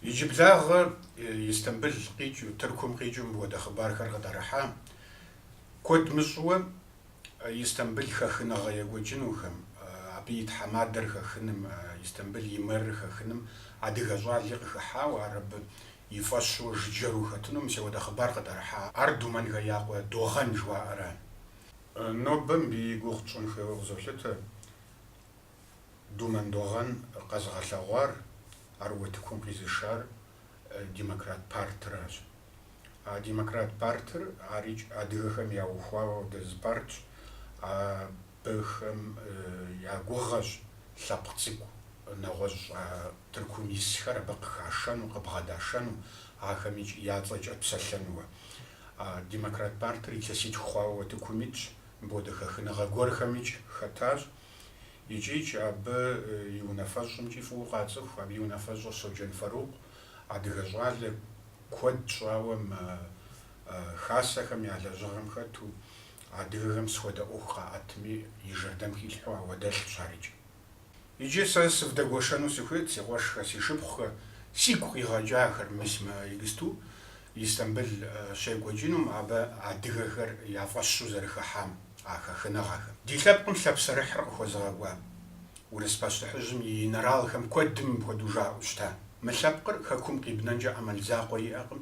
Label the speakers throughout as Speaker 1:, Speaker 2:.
Speaker 1: يجيب لاغ يستنبل قيجو تركم قيجو بود أخبار كرغدارحا كود مشوى يستنبل خخنا غيا وجنوهم عبيد حمادر خخنم يستنبل يمر خخنم عدي غزال يقخا وعرب يفشو جرو ختنم سوى أخبار قدارحا أردو من غياقوا دوغن جوا أران نوبم بيغوغتشون خيوغ زوشلت دومن دوغن قزغلغوار أروتكم قيزشار ديمقراط بارتراج ديمقراط بارتر عريج أديهم يا وخوا دزبارت بخم يا غوغج لابتسيكو نغوج تركم يسخر بقخاشن وقبغداشن آخميج ياتلج أبسلنوا ديمقراط بارتر يكسيج خوا وتكوميج بودخ خنغا غورخميج خطاج يجيج أب يونفجم جيفو قاتل أب يونفجر سجن فاروق أدرجال كود شواوم خاصة خم يعلى جرم خطو أدرهم سودا أخرى أتمي يجردم كيلحوا ودل شارج يجي ساس في دعوشانو سخوت سواش خسي شبخ سيكو يراجع خر مسمى يجستو يستنبل شيء وجينهم أبا أدرهم يفشوا زرخ حام خناغا ديلابكم شاب صريح خوزاغوا ولسباش تحجم ينرالهم كودم بودوجا وشتا مشابقر خكم قيبنانجا عمل زاقوي أقم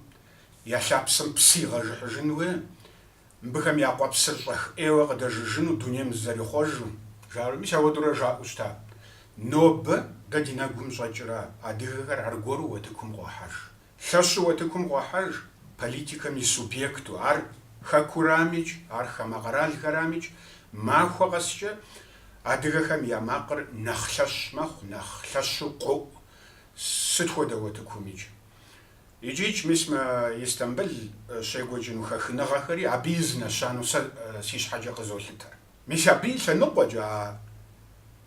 Speaker 1: يا شاب سم بصيغة جحجنوه بخم يعقوب سرشخ إيوه قد جنو دنيا مزاري خوجو جارو مش هو درا جا وشتا نوب قدينا قم جاجرا أديغر عرقورو وتكم غوحاج شاشو وتكم غوحاج политика ми субъекту ар хакурамич ар хамаграл харамич махо гасча адыгэхэм я макъыр нахлъэщ мэхъу нахлъэщу къоӏу сыт хуэдэу уэтыкумич иджыч мисмэ Истанбул щекӏуэкӏыну хэхыныгъэхэри абы из нэщану сэ си щхьэкӏэ къызолъытэр мис абы и лъэныкъуэкӏэ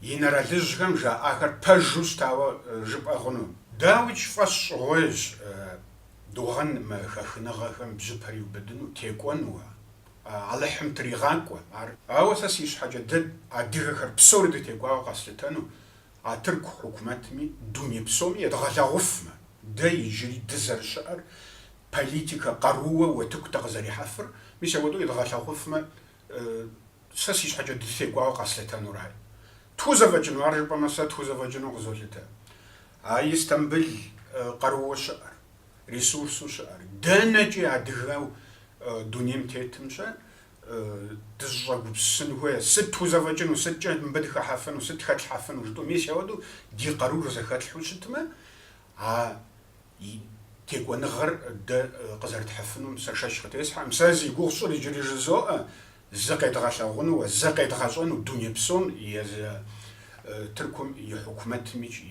Speaker 1: инэралыжьхэм жаӏахэр пэжу щтауэ жыпӏэ хъуну дауичӏ фӏэщ щӏыгъуейщ دوغن ما خخنغهم بجبر يبدنو تيكونوا علىهم طريقانكوا أو أساسيش حاجة دد أديغخر بسور دي تيكوا قصلتانو أترك حكومتمي دومي بسومي يدغلا غفما دا يجري دزر شعر بوليتيكا قروة وتكتغ زري حفر مش يودو يدغلا غفما أساسيش حاجة دي تيكوا قصلتانو راي توزا فاجنو أرجبا مسا توزا فاجنو غزولتا يستنبل قروة شعر ريسورسو شعر دانجي عدغاو دونيم تيتمشا دزجاقو بسنوه ست وزافجن وست جهد مبدخ حافن وست خاتل حافن وجدو ميش يودو دي قرور زخاتل حوشتما تيكو نغر دا قزرت حفنو مساشاش خطيسحا مسازي قوغسو لي جري جزوء زقيت غاشاغونو وزقيت غاشونو دوني بسون يز تركم يحكمت ميش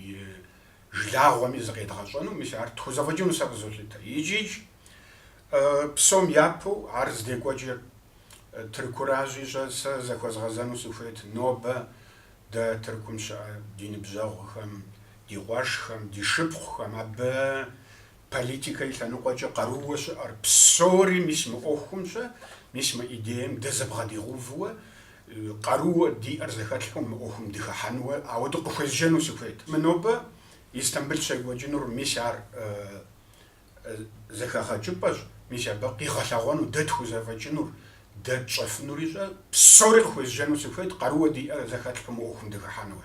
Speaker 1: جلاغو ميزغيد غاشونو مش عارف توزافجنو سابزوليتا يجيج بسوم يابو عرض ديكواجي تركوراجي جالسة زخوزغازانو سوفيت نوبة دا تركمش دين بزاغوخم دي غواشخم دي شبخم أبا بوليتيكا يتلانو قواجي قروش أر بسوري ميسم أوخمش ميسم إيديم دزبغا دي غوفوة قروة دي أرزخاتلهم أوخم دي خحانوة أودو قفزجانو سوفيت منوبة يستنبل شايواجي نور ميشار زخاخا جباج ميشا باقي غلاغونو دات خوزافاجنور دات شافنوريجا بسوري خوزجانو سوفيت قروة دي زخاتلهم أوخم دي خحانوة